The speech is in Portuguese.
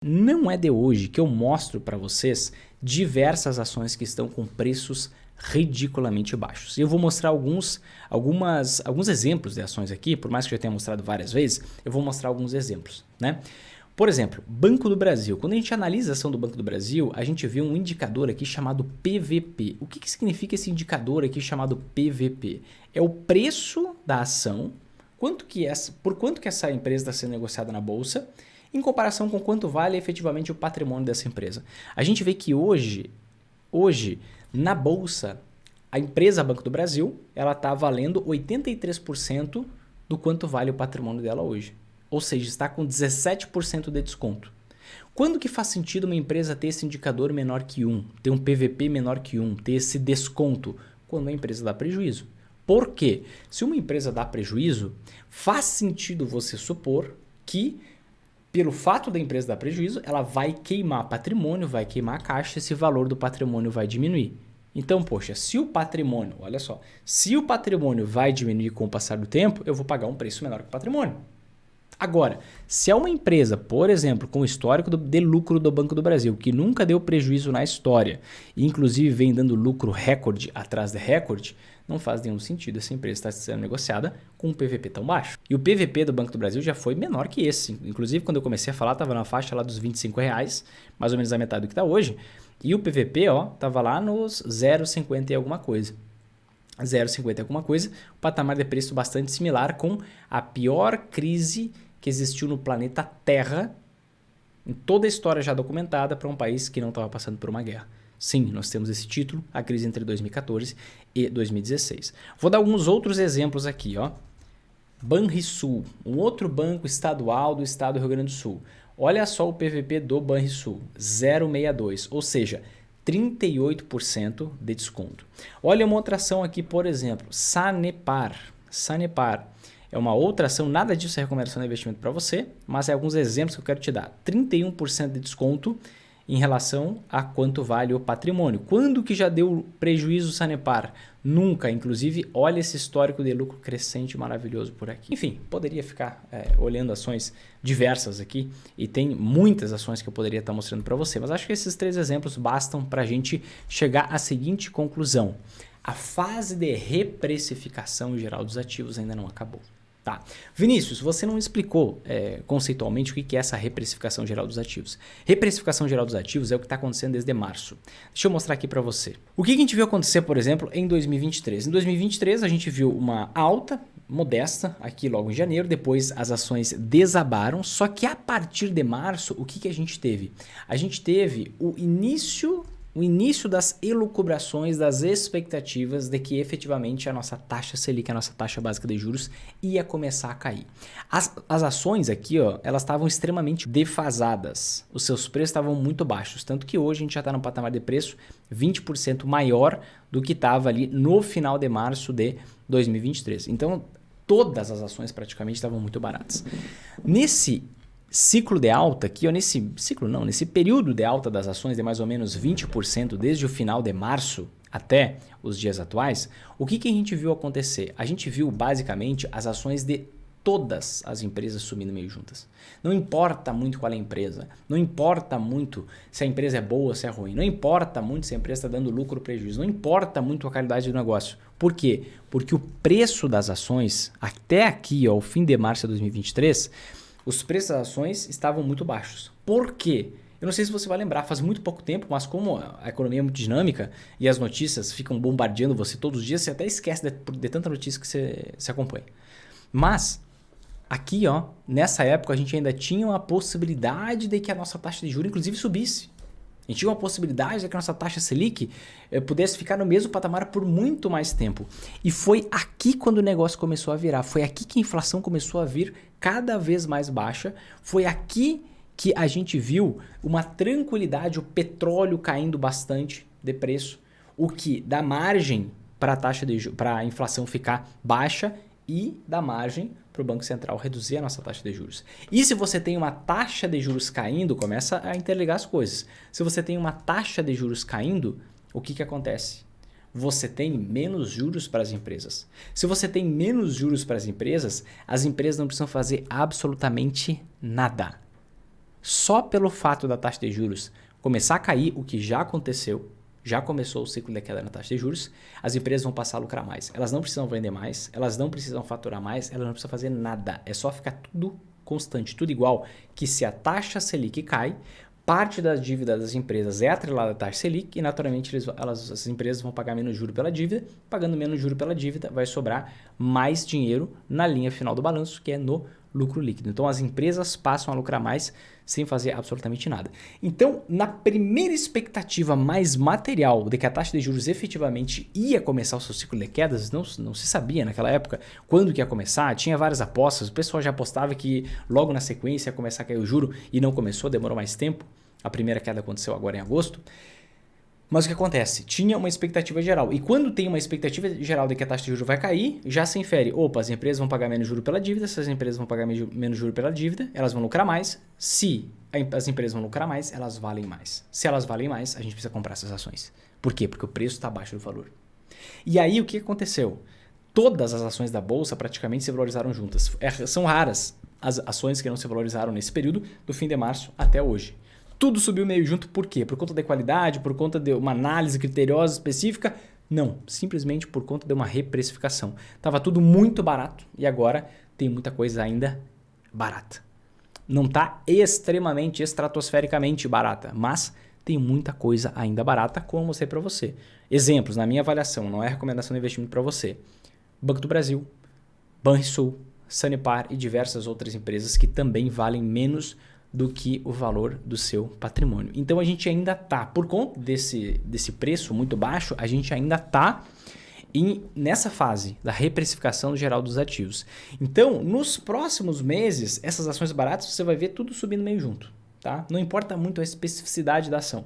Não é de hoje que eu mostro para vocês diversas ações que estão com preços ridiculamente baixos. E eu vou mostrar alguns exemplos de ações aqui, por mais que eu já tenha mostrado várias vezes, eu vou mostrar alguns exemplos, né? Por exemplo, Banco do Brasil. Quando a gente analisa a ação do Banco do Brasil, a gente vê um indicador aqui chamado PVP. O que significa esse indicador aqui chamado PVP? É o preço da ação, por quanto que essa empresa está sendo negociada na bolsa, em comparação com quanto vale efetivamente o patrimônio dessa empresa. A gente vê que hoje na bolsa, a empresa Banco do Brasil, ela está valendo 83% do quanto vale o patrimônio dela hoje. Ou seja, está com 17% de desconto. Quando que faz sentido uma empresa ter esse indicador menor que 1, ter um PVP menor que 1, ter esse desconto? Quando a empresa dá prejuízo. Por quê? Se uma empresa dá prejuízo, faz sentido você supor que pelo fato da empresa dar prejuízo, ela vai queimar patrimônio, vai queimar caixa, esse valor do patrimônio vai diminuir. Então, poxa, se o patrimônio, olha só, se o patrimônio vai diminuir com o passar do tempo, eu vou pagar um preço menor que o patrimônio. Agora, se é uma empresa, por exemplo, com o histórico de lucro do Banco do Brasil, que nunca deu prejuízo na história, e inclusive vem dando lucro recorde atrás de recorde, não faz nenhum sentido essa empresa estar sendo negociada com um PVP tão baixo. E o PVP do Banco do Brasil já foi menor que esse. Inclusive, quando eu comecei a falar, estava na faixa lá dos R$25, mais ou menos a metade do que está hoje. E o PVP estava lá nos 0,50 e alguma coisa. 0,50 e alguma coisa, um patamar de preço bastante similar com a pior crise que existiu no planeta Terra, em toda a história já documentada, para um país que não estava passando por uma guerra. Sim, nós temos esse título, a crise entre 2014 e 2016. Vou dar alguns outros exemplos aqui. Banrisul, um outro banco estadual do estado do Rio Grande do Sul. Olha só o PVP do Banrisul, 0,62, ou seja, 38% de desconto. Olha uma outra ação aqui, por exemplo, Sanepar. Sanepar é uma outra ação, nada disso é recomendação de investimento para você, mas é alguns exemplos que eu quero te dar. 31% de desconto em relação a quanto vale o patrimônio. Quando que já deu prejuízo Sanepar? Nunca. Inclusive, olha esse histórico de lucro crescente maravilhoso por aqui. Enfim, poderia ficar olhando ações diversas aqui e tem muitas ações que eu poderia estar mostrando para você, mas acho que esses 3 exemplos bastam para a gente chegar à seguinte conclusão. A fase de reprecificação geral dos ativos ainda não acabou. Tá. Vinícius, você não explicou conceitualmente o que é essa reprecificação geral dos ativos. Reprecificação geral dos ativos é o que está acontecendo desde março. Deixa eu mostrar aqui para você. O que a gente viu acontecer, por exemplo, em 2023? Em 2023 a gente viu uma alta modesta aqui logo em janeiro, depois as ações desabaram, só que a partir de março, o que a gente teve? A gente teve o início das elucubrações, das expectativas de que efetivamente a nossa taxa Selic, a nossa taxa básica de juros, ia começar a cair. As ações aqui, elas estavam extremamente defasadas. Os seus preços estavam muito baixos, tanto que hoje a gente já está no patamar de preço 20% maior do que estava ali no final de março de 2023. Então, todas as ações praticamente estavam muito baratas. Nesse ciclo de alta aqui, nesse período de alta das ações de mais ou menos 20% desde o final de março até os dias atuais, o que a gente viu acontecer? A gente viu basicamente as ações de todas as empresas subindo meio juntas. Não importa muito qual é a empresa, não importa muito se a empresa é boa ou se é ruim, não importa muito se a empresa está dando lucro ou prejuízo, não importa muito a qualidade do negócio. Por quê? Porque o preço das ações, até aqui, o fim de março de 2023, os preços das ações estavam muito baixos. Por quê? Eu não sei se você vai lembrar, faz muito pouco tempo, mas como a economia é muito dinâmica e as notícias ficam bombardeando você todos os dias, você até esquece de tanta notícia que você acompanha. Mas aqui, nessa época, a gente ainda tinha uma possibilidade de que a nossa taxa de juros, inclusive, subisse. A gente tinha uma possibilidade de que a nossa taxa Selic pudesse ficar no mesmo patamar por muito mais tempo. E foi aqui quando o negócio começou a virar. Foi aqui que a inflação começou a vir cada vez mais baixa. Foi aqui que a gente viu uma tranquilidade, o petróleo caindo bastante de preço, o que dá margem para a inflação ficar baixa e dá margem para o Banco Central reduzir a nossa taxa de juros. E se você tem uma taxa de juros caindo, começa a interligar as coisas. Se você tem uma taxa de juros caindo, o que acontece? Você tem menos juros para as empresas. Se você tem menos juros para as empresas não precisam fazer absolutamente nada. Só pelo fato da taxa de juros começar a cair, o que já aconteceu, já começou o ciclo de queda na taxa de juros, as empresas vão passar a lucrar mais. Elas não precisam vender mais, elas não precisam faturar mais, elas não precisam fazer nada. É só ficar tudo constante, tudo igual, que se a taxa Selic cai, parte das dívidas das empresas é atrelada à taxa Selic e naturalmente as empresas vão pagar menos juro pela dívida. Pagando menos juro pela dívida, vai sobrar mais dinheiro na linha final do balanço, que é no lucro líquido. Então as empresas passam a lucrar mais sem fazer absolutamente nada. Então, na primeira expectativa mais material de que a taxa de juros efetivamente ia começar o seu ciclo de quedas, não se sabia naquela época quando que ia começar, tinha várias apostas, o pessoal já apostava que logo na sequência ia começar a cair o juro e não começou, demorou mais tempo. A primeira queda aconteceu agora em agosto. Mas o que acontece? Tinha uma expectativa geral. E quando tem uma expectativa geral de que a taxa de juros vai cair, já se infere. Opa, as empresas vão pagar menos juro pela dívida. Se as empresas vão pagar menos juro pela dívida, elas vão lucrar mais. Se as empresas vão lucrar mais, elas valem mais. Se elas valem mais, a gente precisa comprar essas ações. Por quê? Porque o preço está abaixo do valor. E aí o que aconteceu? Todas as ações da Bolsa praticamente se valorizaram juntas. São raras as ações que não se valorizaram nesse período, do fim de março até hoje. Tudo subiu meio junto, por quê? Por conta da qualidade, por conta de uma análise criteriosa específica? Não, simplesmente por conta de uma reprecificação. Estava tudo muito barato e agora tem muita coisa ainda barata. Não está extremamente, estratosfericamente barata, mas tem muita coisa ainda barata, como eu mostrei para você. Exemplos, na minha avaliação, não é recomendação de investimento para você. Banco do Brasil, Banrisul, Sanepar e diversas outras empresas que também valem menos do que o valor do seu patrimônio. Então a gente ainda está, por conta desse preço muito baixo, a gente ainda está nessa fase da reprecificação geral dos ativos. Então, nos próximos meses, essas ações baratas, você vai ver tudo subindo meio junto. Tá? Não importa muito a especificidade da ação.